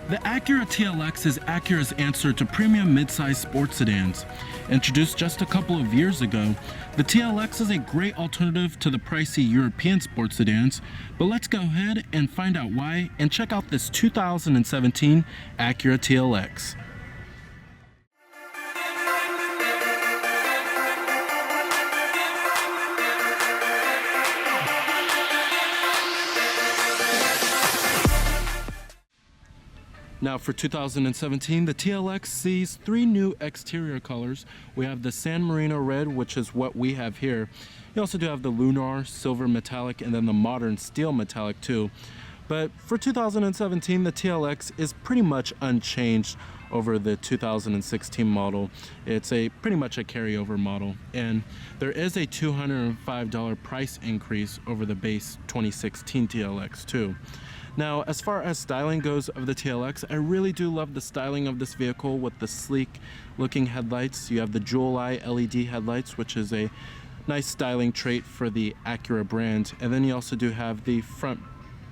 The Acura TLX is Acura's answer to premium midsize sports sedans. Introduced just a couple of years ago, the TLX is a great alternative to the pricey European sports sedans, but let's go ahead and find out why and check out this 2017 Acura TLX. Now for 2017, the TLX sees three new exterior colors. We have the San Marino Red, which is what we have here. You also do have the Lunar, Silver Metallic, and then the Modern Steel Metallic too. But for 2017, the TLX is pretty much unchanged over the 2016 model. It's pretty much a carryover model, and there is a $205 price increase over the base 2016 TLX too. Now, as far as styling goes of the TLX, I really do love the styling of this vehicle with the sleek looking headlights. You have the Jewel Eye LED headlights, which is a nice styling trait for the Acura brand. And then you also do have the front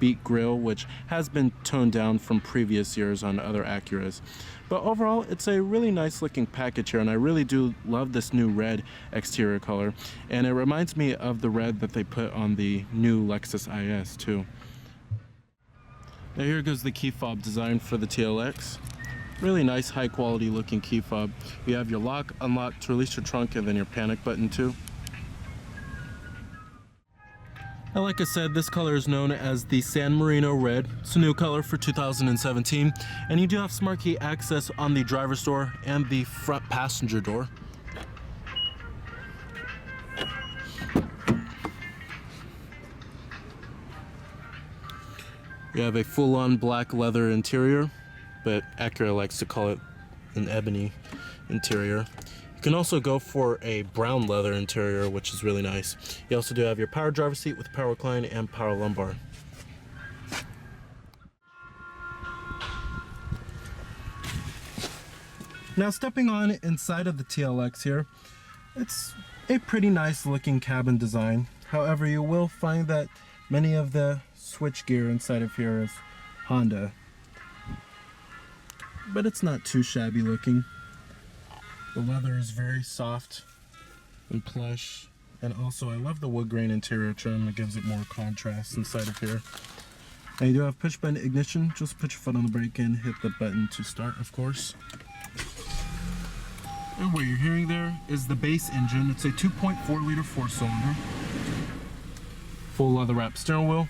beat grille, which has been toned down from previous years on other Acuras. But overall, it's a really nice looking package here, and I really do love this new red exterior color. And it reminds me of the red that they put on the new Lexus IS too. Now here goes the key fob design for the TLX. Really nice, high quality looking key fob. You have your lock, unlock to release your trunk, and then your panic button too. Now, like I said, this color is known as the San Marino Red. It's a new color for 2017. And you do have smart key access on the driver's door and the front passenger door. You have a full-on black leather interior, but Acura likes to call it an ebony interior. You can also go for a brown leather interior, which is really nice. You also do have your power driver seat with power recline and power lumbar. Now, stepping on inside of the TLX here, it's a pretty nice looking cabin design. However, you will find that many of the switch gear inside of here is Honda, but it's not too shabby looking. The leather is very soft and plush, and also I love the wood grain interior trim. It gives it more contrast inside of here. Now, you do have push button ignition. Just put your foot on the brake and hit the button to start, of course. And what you're hearing there is the base engine. It's a 2.4 liter 4-cylinder. Full leather wrap steering wheel.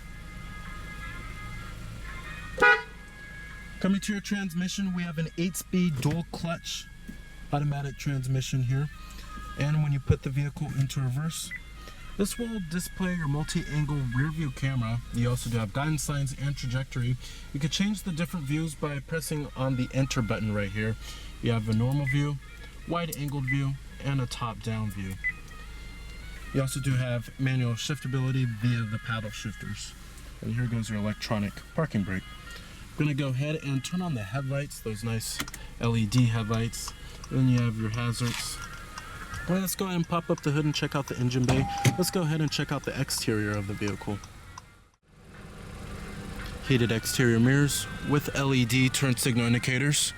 Coming to your transmission, we have an 8-speed dual clutch automatic transmission here. And when you put the vehicle into reverse, this will display your multi-angle rear view camera. You also do have guidance signs and trajectory. You can change the different views by pressing on the enter button right here. You have a normal view, wide angled view, and a top down view. You also do have manual shiftability via the paddle shifters. And here goes your electronic parking brake. I'm gonna go ahead and turn on the headlights, those nice LED headlights. Then you have your hazards. Well, let's go ahead and pop up the hood and check out the engine bay. Let's go ahead and check out the exterior of the vehicle. Heated exterior mirrors with LED turn signal indicators.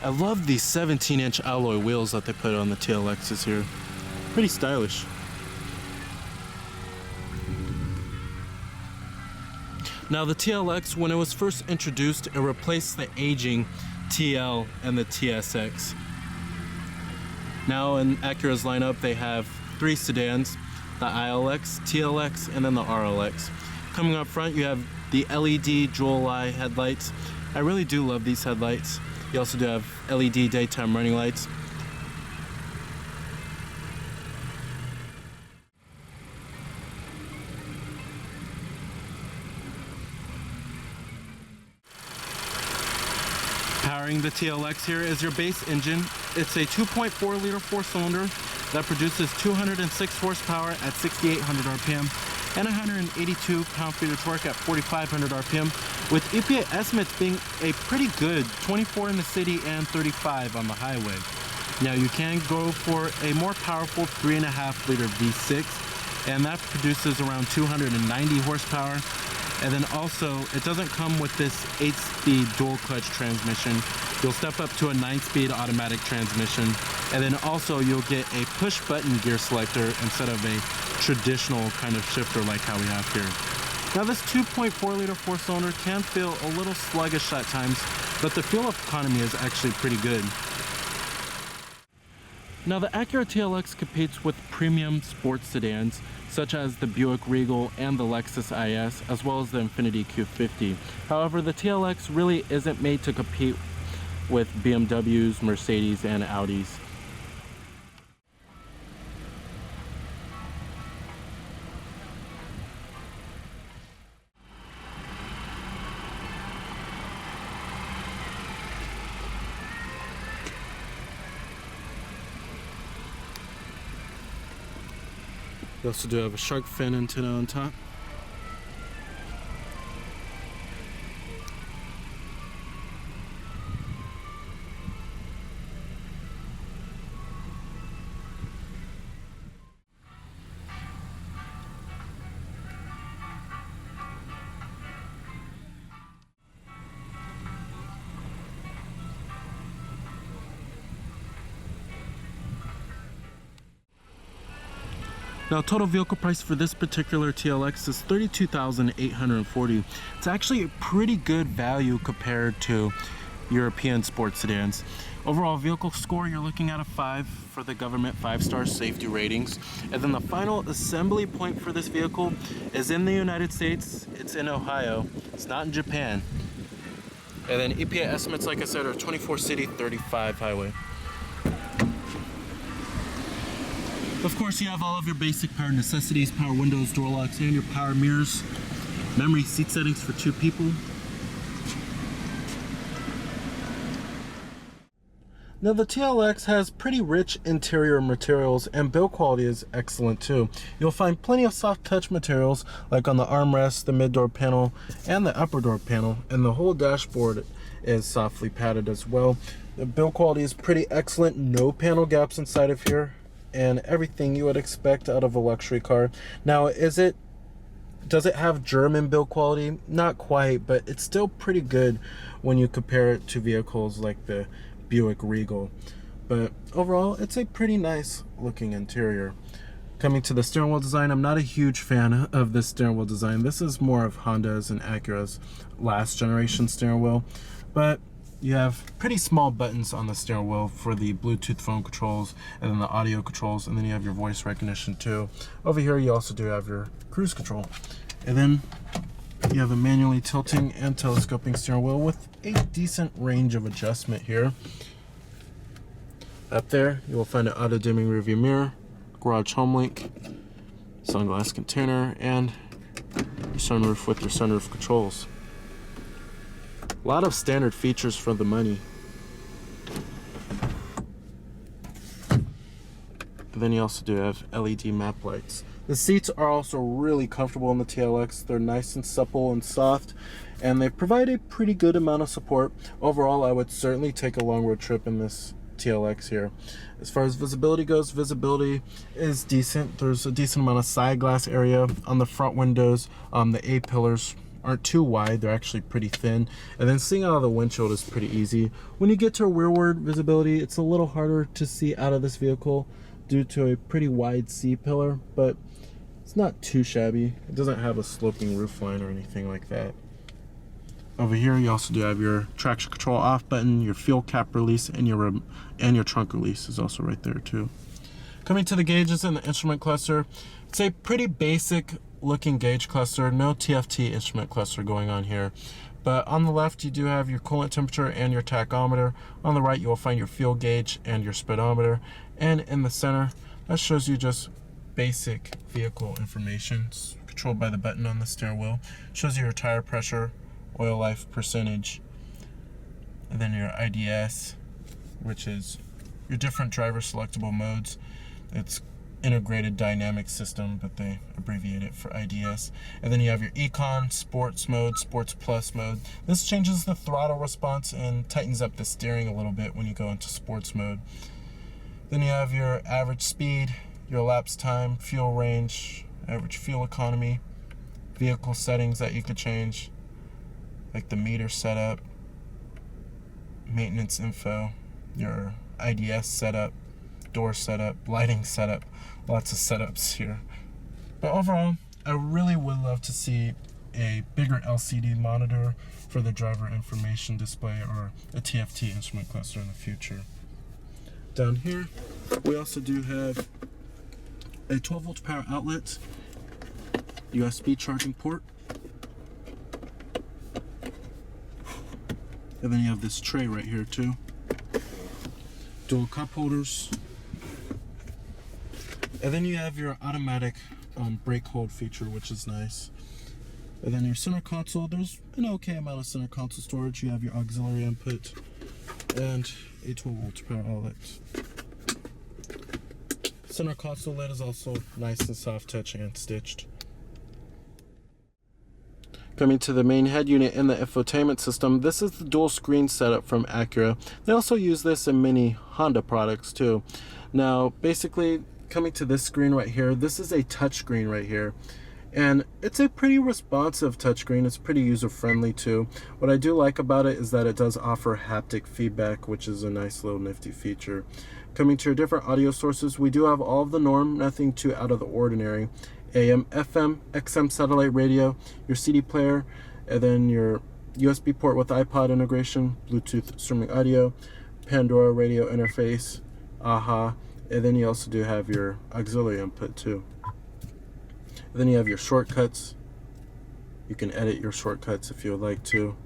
I love these 17-inch alloy wheels that they put on the TLXs here. Pretty stylish. Now, the TLX, when it was first introduced, it replaced the aging TL and the TSX. Now in Acura's lineup, they have three sedans, the ILX, TLX, and then the RLX. Coming up front, you have the LED Jewel Eye headlights. I really do love these headlights. You also do have LED daytime running lights. Powering the TLX here is your base engine. It's a 2.4 liter 4-cylinder that produces 206 horsepower at 6,800 RPM and 182 pound-feet of torque at 4,500 RPM, with EPA estimates being a pretty good 24 in the city and 35 on the highway. Now, you can go for a more powerful 3.5 liter V6, and that produces around 290 horsepower And then also, it doesn't come with this 8-speed dual clutch transmission. You'll step up to a 9-speed automatic transmission. And then also you'll get a push button gear selector instead of a traditional kind of shifter like how we have here. Now this 2.4 liter 4-cylinder can feel a little sluggish at times, but the fuel economy is actually pretty good. Now the Acura TLX competes with premium sports sedans such as the Buick Regal and the Lexus IS, as well as the Infiniti Q50. However, the TLX really isn't made to compete with BMWs, Mercedes, and Audis. We also do have a shark fin antenna on top. Now, total vehicle price for this particular TLX is $32,840. It's actually a pretty good value compared to European sports sedans. Overall vehicle score, you're looking at a 5 for the government 5-star safety ratings. And then the final assembly point for this vehicle is in the United States. It's in Ohio. It's not in Japan. And then EPA estimates, like I said, are 24 city, 35 highway. Of course, you have all of your basic power necessities, power windows, door locks, and your power mirrors. Memory seat settings for 2 people. Now the TLX has pretty rich interior materials and build quality is excellent too. You'll find plenty of soft touch materials like on the armrest, the mid door panel, and the upper door panel, and the whole dashboard is softly padded as well. The build quality is pretty excellent, no panel gaps inside of here, and everything you would expect out of a luxury car. Now, does it have German build quality? Not quite, but it's still pretty good when you compare it to vehicles like the Buick Regal. But overall, it's a pretty nice looking interior. Coming to the steering wheel design, I'm not a huge fan of this steering wheel design. This is more of Honda's and Acura's last generation steering wheel, but you have pretty small buttons on the steering wheel for the Bluetooth phone controls and then the audio controls, and then you have your voice recognition too. Over here you also do have your cruise control. And then you have a manually tilting and telescoping steering wheel with a decent range of adjustment here. Up there you will find an auto dimming rearview mirror, garage home link, sunglass container, and your sunroof with your sunroof controls. A lot of standard features for the money. And then you also do have LED map lights. The seats are also really comfortable in the TLX. They're nice and supple and soft, and they provide a pretty good amount of support. Overall, I would certainly take a long road trip in this TLX here. As far as visibility goes, visibility is decent. There's a decent amount of side glass area on the front windows. The A-pillars aren't too wide, they're actually pretty thin, and then seeing out of the windshield is pretty easy. When you get to rearward visibility, it's a little harder to see out of this vehicle due to a pretty wide C-pillar, but it's not too shabby. It doesn't have a sloping roofline or anything like that. Over here you also do have your traction control off button, your fuel cap release, and your trunk release is also right there too. Coming to the gauges and the instrument cluster, it's a pretty basic looking gauge cluster, no TFT instrument cluster going on here. But on the left you do have your coolant temperature and your tachometer. On the right you will find your fuel gauge and your speedometer. And in the center, that shows you just basic vehicle information. It's controlled by the button on the steering wheel. Shows you your tire pressure, oil life percentage, and then your IDS, which is your different driver selectable modes. It's integrated dynamic system, but they abbreviate it for IDS. And then you have your Econ, Sports mode, Sports Plus mode. This changes the throttle response and tightens up the steering a little bit when you go into Sports mode. Then you have your average speed, your elapsed time, fuel range, average fuel economy, vehicle settings that you could change, like the meter setup, maintenance info, your IDS setup, door setup, lighting setup, lots of setups here. But overall, I really would love to see a bigger LCD monitor for the driver information display, or a TFT instrument cluster in the future. Down here, we also do have a 12-volt power outlet, USB charging port, and then you have this tray right here too. Dual cup holders, and then you have your automatic brake hold feature, which is nice. And then your center console, there's an okay amount of center console storage. You have your auxiliary input and a 12-volt power outlet. Center console lid is also nice and soft touch and stitched. Coming to the main head unit in the infotainment system, this is the dual screen setup from Acura. They also use this in many Honda products too. Now, basically, coming to this screen right here, this is a touch screen right here. And it's a pretty responsive touchscreen. It's pretty user-friendly too. What I do like about it is that it does offer haptic feedback, which is a nice little nifty feature. Coming to your different audio sources, we do have all of the norm, nothing too out of the ordinary. AM, FM, XM satellite radio, your CD player, and then your USB port with iPod integration, Bluetooth streaming audio, Pandora radio interface, AHA, and then you also do have your auxiliary input too. And then you have your shortcuts. You can edit your shortcuts if you would like to.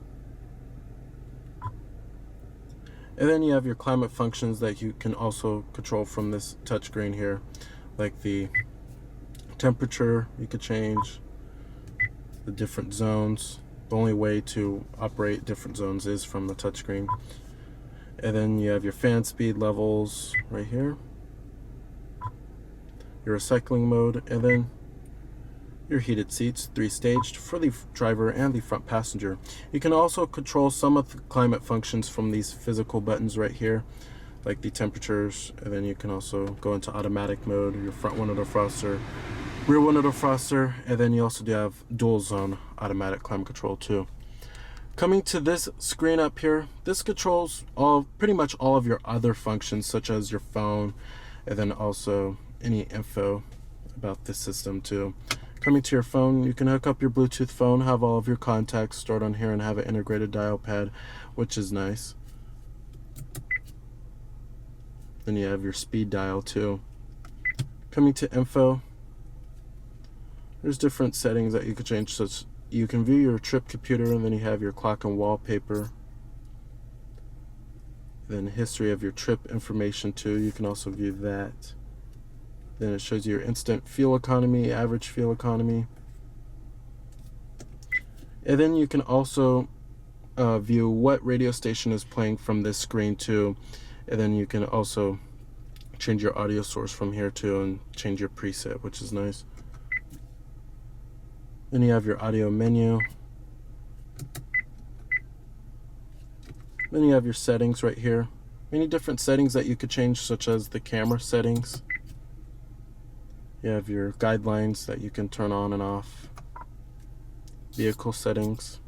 And then you have your climate functions that you can also control from this touchscreen here, like the temperature you could change, the different zones. The only way to operate different zones is from the touchscreen. And then you have your fan speed levels right here, your recycling mode, and then your heated seats, 3-staged for the driver and the front passenger. You can also control some of the climate functions from these physical buttons right here, like the temperatures, and then you can also go into automatic mode, your front window defroster, rear window defroster, and then you also do have dual zone automatic climate control too. Coming to this screen up here, this controls pretty much all of your other functions, such as your phone, and then also any info about the system too. Coming to your phone, you can hook up your Bluetooth phone, have all of your contacts stored on here, and have an integrated dial pad, which is nice. Then you have your speed dial too. Coming to info, there's different settings that you can change, such you can view your trip computer, and then you have your clock and wallpaper. Then history of your trip information too, you can also view that. Then it shows you your instant fuel economy, average fuel economy. And then you can also view what radio station is playing from this screen too. And then you can also change your audio source from here too, and change your preset, which is nice. Then you have your audio menu. Then you have your settings right here. Many different settings that you could change, such as the camera settings. You have your guidelines that you can turn on and off. Vehicle settings,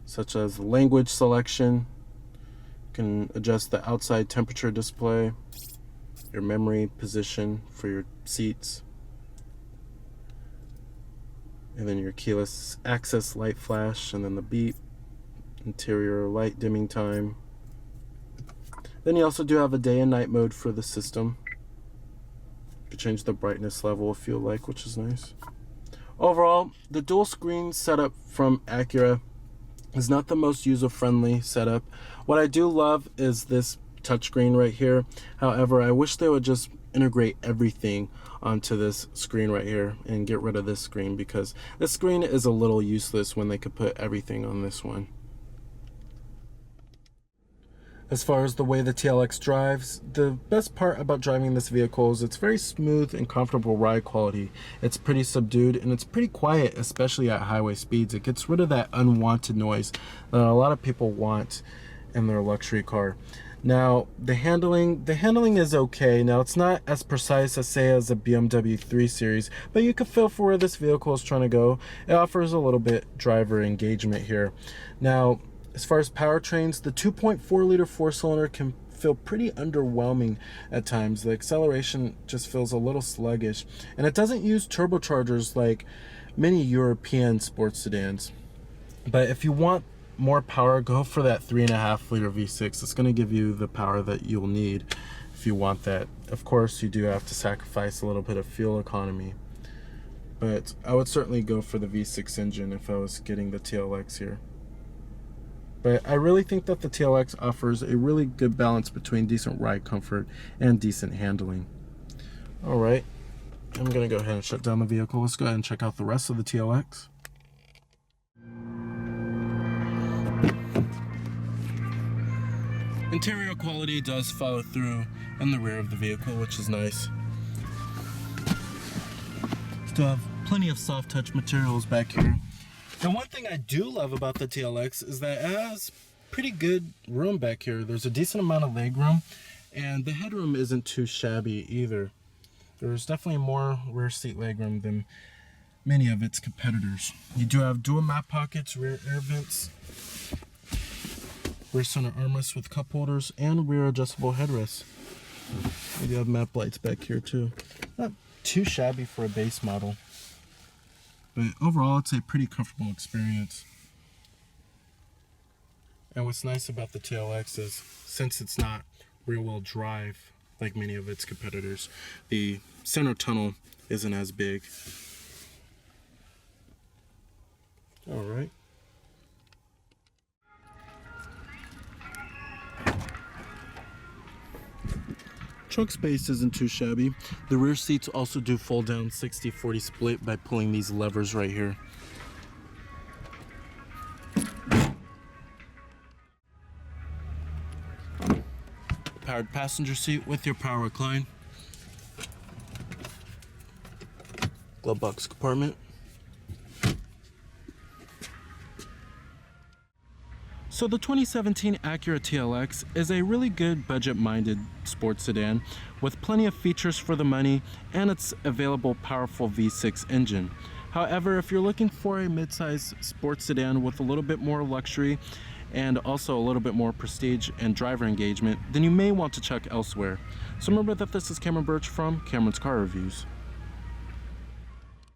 such as language selection. You can adjust the outside temperature display, your memory position for your seats, and then your keyless access light flash, and then the beep, interior light dimming time. Then you also do have a day and night mode for the system. You can change the brightness level if you like, which is nice. Overall, the dual screen setup from Acura is not the most user-friendly setup. What I do love is this touchscreen right here. However, I wish they would just integrate everything onto this screen right here and get rid of this screen, because this screen is a little useless when they could put everything on this one. As far as the way the TLX drives, the best part about driving this vehicle is it's very smooth and comfortable ride quality. It's pretty subdued and it's pretty quiet, especially at highway speeds. It gets rid of that unwanted noise that a lot of people want in their luxury car. Now, the handling is okay. Now, it's not as precise as, say, as a BMW 3 Series, but you can feel for where this vehicle is trying to go. It offers a little bit driver engagement here. Now, as far as powertrains, the 2.4 liter four-cylinder can feel pretty underwhelming at times. The acceleration just feels a little sluggish, and it doesn't use turbochargers like many European sports sedans. But if you want more power, go for that 3.5 liter V6. It's going to give you the power that you'll need if you want that. Of course, you do have to sacrifice a little bit of fuel economy, but I would certainly go for the V6 engine if I was getting the TLX here. But I really think that the TLX offers a really good balance between decent ride comfort and decent handling. All right, I'm going to go ahead and shut down the vehicle. Let's go ahead and check out the rest of the TLX. Interior quality does follow through in the rear of the vehicle, which is nice. Still have plenty of soft touch materials back here. Now, one thing I do love about the TLX is that it has pretty good room back here. There's a decent amount of leg room, and the headroom isn't too shabby either. There's definitely more rear seat leg room than many of its competitors. You do have dual map pockets, rear air vents, rear center armrests with cup holders, and rear adjustable headrests. You do have map lights back here too. Not too shabby for a base model, but overall it's a pretty comfortable experience. And what's nice about the TLX is, since it's not rear-wheel drive like many of its competitors, the center tunnel isn't as big. All right. Trunk space isn't too shabby. The rear seats also do fold down 60-40 split by pulling these levers right here. Powered passenger seat with your power recline. Glove box compartment. So the 2017 Acura TLX is a really good budget-minded sports sedan with plenty of features for the money and its available powerful V6 engine. However, if you're looking for a midsize sports sedan with a little bit more luxury and also a little bit more prestige and driver engagement, then you may want to check elsewhere. So remember that this is Cameron Birch from Cameron's Car Reviews.